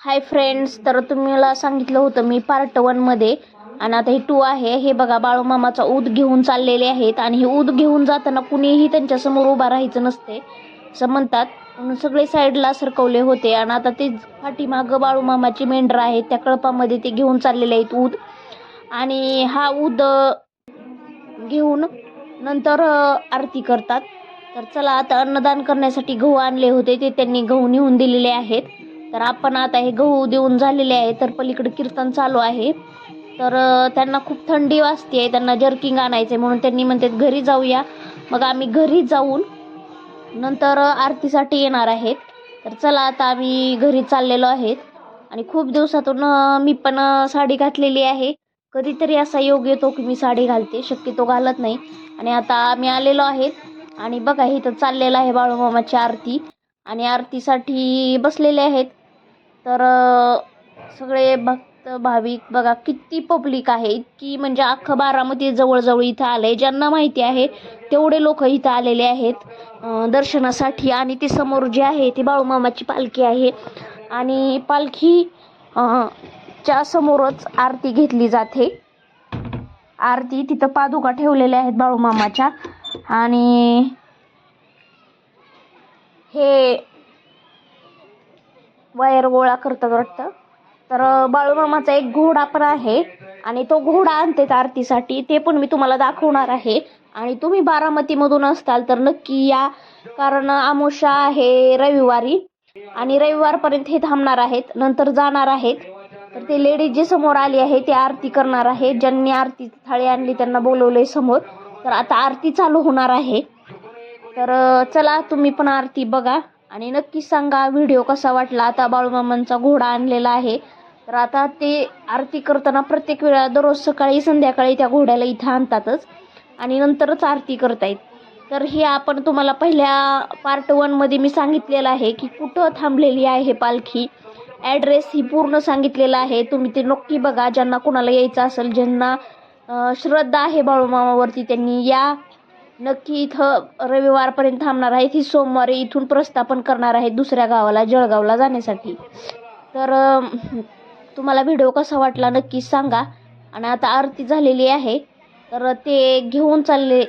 Hi friends, तर तुम्हाला सांगितलं होतं मी पार्ट 1 मध्ये आणि आता ही 2 आहे. हे बघा, बाळूमामाचा ऊद घेऊन चाललेले आहेत आणि हे ऊद घेऊन जाताना कुणीही त्यांच्यासमोर उभा राहायचं नसते असं म्हणतात, म्हणून सगळे साईडला सरकवले होते. आणि आता ते पाठीमागं बाळूमामाची मेंढरं आहेत, त्या कळपामध्ये ते घेऊन चाललेले आहेत ऊद. आणि हा ऊद घेऊन नंतर आरती करतात. तर चला, आता अन्नदान करण्यासाठी गहू आणले होते, ते त्यांनी गहू नेऊन दिलेले आहेत. तर आपण आता हे गहू देऊन झालेले आहे. तर पलीकडे कीर्तन चालू आहे. तर त्यांना खूप थंडी वाजते आहे, त्यांना जर्किंग आणायचं आहे, म्हणून त्यांनी म्हणतात घरी जाऊया. मग आम्ही घरी जाऊन नंतर आरतीसाठी येणार आहेत. तर चला, आता आम्ही घरी चाललेलो आहेत. आणि खूप दिवसातून मी पण साडी घातलेली आहे. कधीतरी असा योग येतो की मी साडी घालते, शक्यतो घालत नाही. आणि आता आम्ही आलेलो आहेत. आणि बघा, इथं चाललेलं आहे बाळूमामाची आरती आणि आरतीसाठी बसलेले आहेत. तर सगळे भक्त भाविक बघा, किती पब्लिक आहे, इतकी म्हणजे अख्खं बारामती जवळजवळ इथं आलंय. ज्यांना माहिती आहे तेवढे लोक इथं आलेले आहेत दर्शनासाठी. आणि ती समोर जी आहे ती बाळूमामाची पालखी आहे आणि पालखी च्या समोरच आरती घेतली जाते. आरती तिथं पादुका ठेवलेल्या आहेत बाळूमामाच्या. आणि हे वायर गोळा करतात वाटतं. तर बाळूमामाचा एक घोडा पण आहे आणि तो घोडा आणते आरतीसाठी, ते पण मी तुम्हाला दाखवणार आहे. आणि तुम्ही बारामतीमधून असताल तर नक्की या, कारण आमोशा आहे रविवारी आणि रविवारपर्यंत हे थांबणार आहेत, नंतर जाणार आहेत. तर ते लेडीज जे समोर आली आहे ते आरती करणार आहे. ज्यांनी आरती थाळी आणली त्यांना बोलवलंय समोर. तर आता आरती चालू होणार आहे. तर चला, तुम्ही पण आरती बघा आणि नक्की सांगा व्हिडिओ कसा वाटला. आता बाळूमामांचा घोडा आणलेला आहे. तर आता ते आरती करताना प्रत्येक वेळा दररोज सकाळी संध्याकाळी त्या घोड्याला इथं आणतातच आणि नंतरच आरती करतायत. तर हे आपण तुम्हाला पहिल्या पार्ट 1 मध्ये मी सांगितलेलं आहे की कुठं थांबलेली आहे पालखी. ॲड्रेस ही पूर्ण सांगितलेला आहे, तुम्ही ते नक्की बघा. ज्यांना कोणाला यायचं असेल, ज्यांना श्रद्धा आहे बाळूमामावरती, त्यांनी या नक्की. इथं रविवारपर्यंत थांबणार आहेत. ही सोमवारी इथून प्रस्थापन करणार आहेत दुसऱ्या गावाला, जळगावला जाण्यासाठी. तर तुम्हाला व्हिडिओ कसा वाटला नक्की सांगा. आणि आता आरती झालेली आहे, तर ते घेऊन चालले.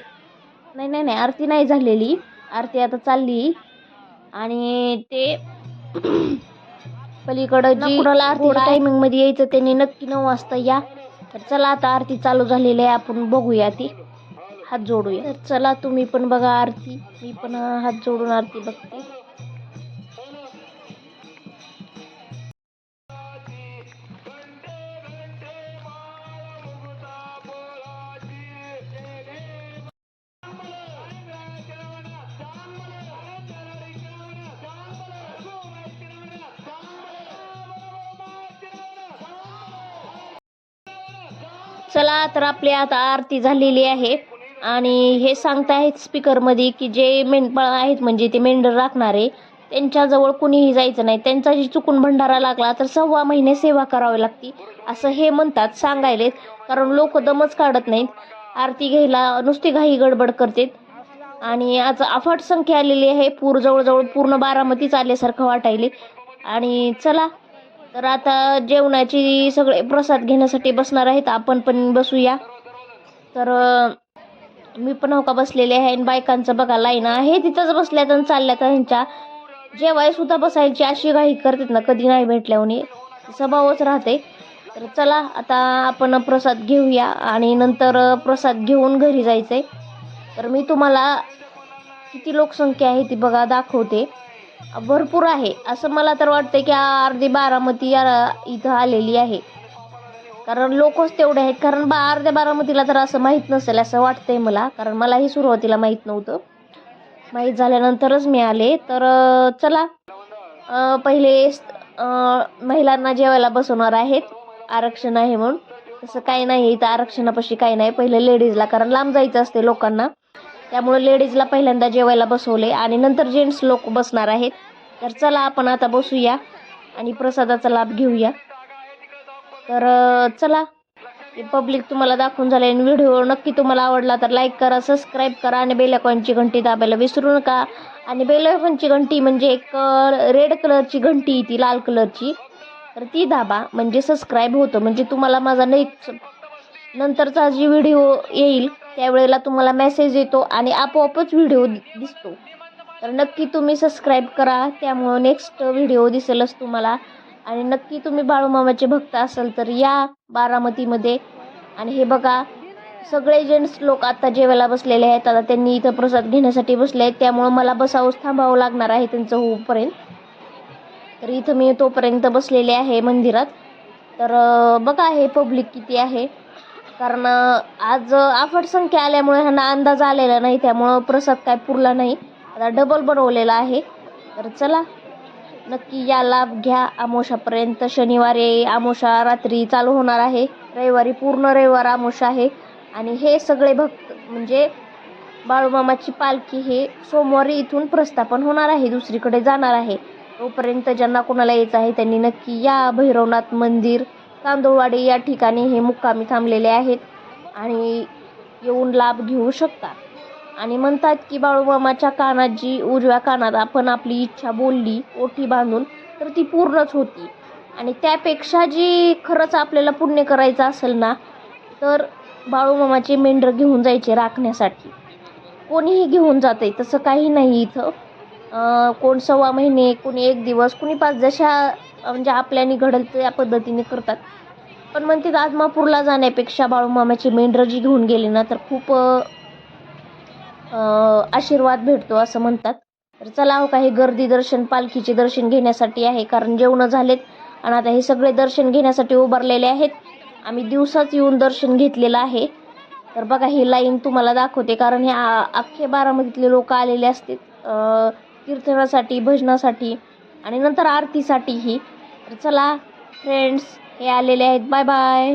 नाही, आरती नाही झालेली, आरती आता चालली. आणि ते पलीकडं जी कुणाला आरतीच्या टायमिंग मध्ये यायचं त्यांनी नक्की 9 वाजता या. तर चला, आता आरती चालू झालेली आहे, आपण बघूया ती. हात जोडूया. तर चला, तुम्ही पण बघा आरती, मी पण हात जोडून आरती बघते. चला, तर आपली आता आरती झालेली आहे. आणि हे सांगतायत स्पीकरमध्ये की जे मेंढपाळ आहेत, म्हणजे ते मेंढर राखणारे, त्यांच्याजवळ कुणीही जायचं नाही. त्यांचा जी चुकून भंडारा लागला तर 6 महिने सेवा करावी लागते असं हे म्हणतात, सांगायलेत. कारण लोक दमच काढत नाहीत, आरती घ्यायला नुसती घाई गडबड करतात. आणि आज अफाट संख्या आलेली आहे, जवळजवळ पूर्ण बारामतीच आल्यासारखं वाटायले. आणि चला, तर आता जेवणाची सगळे प्रसाद घेण्यासाठी बसणार आहेत, आपण पण बसूया. तर मी पण हो का बसलेले आहे. आणि बायकांचं बघा लाईन आहे, तिथंच बसल्यात आणि चालल्यात. त्यांच्या जेवाय सुद्धा बसायची अशी घाई करतात ना, कधी नाही भेटल्याने स्वभावच राहते. तर चला, आता आपण प्रसाद घेऊया आणि नंतर प्रसाद घेऊन घरी जायचंय. तर मी तुम्हाला किती लोकसंख्या आहे ती बघा दाखवते. भरपूर आहे, असं मला तर वाटतं की अर्धी बारामती इथं आलेली आहे, कारण लोकच तेवढे आहेत. कारण अर्ध्या बारामतीला तर असं माहीत नसेल असं वाटतंय मला, कारण मलाही सुरुवातीला माहीत नव्हतं, माहीत झाल्यानंतरच मी आले. तर चला, पहिले महिलांना जेवायला बसवणार आहेत, आरक्षण आहे म्हणून. तसं काही नाही इथं, आरक्षणापाशी काही नाही. पहिले लेडीजला, कारण लांब जायचं असते लोकांना, त्यामुळे लेडीजला पहिल्यांदा जेवायला बसवले आणि नंतर जेंट्स लोक बसणार आहेत. तर चला, आपण आता बसूया आणि प्रसादाचा लाभ घेऊया. तर चला, पब्लिक तुम्हाला दाखवून झाले. आणि व्हिडिओ नक्की तुम्हाला आवडला तर लाईक करा, सबस्क्राईब करा आणि बेल आयकॉनची घंटी दाबायला विसरू नका. आणि बेल आयकॉनची घंटी म्हणजे एक रेड कलरची घंटी, ती लाल कलरची, तर ती दाबा, म्हणजे सबस्क्राईब होतं. म्हणजे तुम्हाला माझा नेक्स्ट नंतरचा जी व्हिडिओ येईल त्यावेळेला तुम्हाला मेसेज येतो आणि आपोआपच व्हिडिओ दिसतो. तर नक्की तुम्ही सबस्क्राईब करा, त्यामुळं नेक्स्ट व्हिडिओ दिसेलच तुम्हाला. आणि नक्की तुम्ही बाळूमामाचे भक्त असाल तर या बारामतीमध्ये. आणि हे बघा, सगळे जेंट्स लोक आता जेवायला बसलेले आहेत. आता त्यांनी इथं प्रसाद घेण्यासाठी बसले आहेत, त्यामुळं मला बसावंच थांबावं लागणार आहे त्यांचं होऊपर्यंत. तर इथं मी तोपर्यंत बसलेले आहे मंदिरात. तर बघा हे पब्लिक किती आहे, कारण आज अफाट संख्या आल्यामुळे ह्यांना अंदाज आलेला नाही, त्यामुळं प्रसाद काय पुरला नाही. आता डबल बनवलेला आहे. तर चला नक्की या, लाभ घ्या. अमावस्यापर्यंत शनिवारी अमावस्या रात्री चालू होणार आहे, रविवारी पूर्ण रविवार अमावस्या आहे. आणि हे सगळे भक्त म्हणजे बाळूमामाची पालखी हे सोमवारी इथून प्रस्थापन होणार आहे, दुसरीकडे जाणार आहे. तोपर्यंत ज्यांना कोणाला यायचं आहे त्यांनी नक्की या. भैरवनाथ मंदिर तांदूळवाडी या ठिकाणी हे मुक्कामी थांबलेले आहेत आणि येऊन लाभ घेऊ शकता. आणि म्हणतात की बाळूमामाच्या कानात, जी उजव्या कानात आपण आपली इच्छा बोलली ओठी बांधून, तर ती पूर्णच होती. आणि त्यापेक्षा जी खरंच आपल्याला पुण्य करायचं असेल ना, तर बाळूमामाचे मेंढर घेऊन जायचे राखण्यासाठी. कोणीही घेऊन जाते, तसं काही नाही इथं. कोण 1.25 महिने, कोणी 1 दिवस, कोणी 5, जशा म्हणजे आपल्यानी घडल त्या पद्धतीने करतात. पण म्हणते आदमापूरला जाण्यापेक्षा बाळूमामाची मेंढर जी घेऊन गेली ना, तर खूप आशीर्वाद भेटतो असं म्हणतात. तर चला हो, काही गर्दी दर्शन, पालखीचे दर्शन घेण्यासाठी आहे, कारण जेवणं झालेत आणि आता हे सगळे दर्शन घेण्यासाठी उभारलेले आहेत. आम्ही दिवसाच येऊन दर्शन घेतलेलं आहे. तर बघा ही लाईन तुम्हाला दाखवते, कारण हे अख्खे बारामतीतले लोक आलेले असतात कीर्तनासाठी, भजनासाठी आणि नंतर आरतीसाठीही. तर चला फ्रेंड्स, हे आलेले आहेत. Bye bye.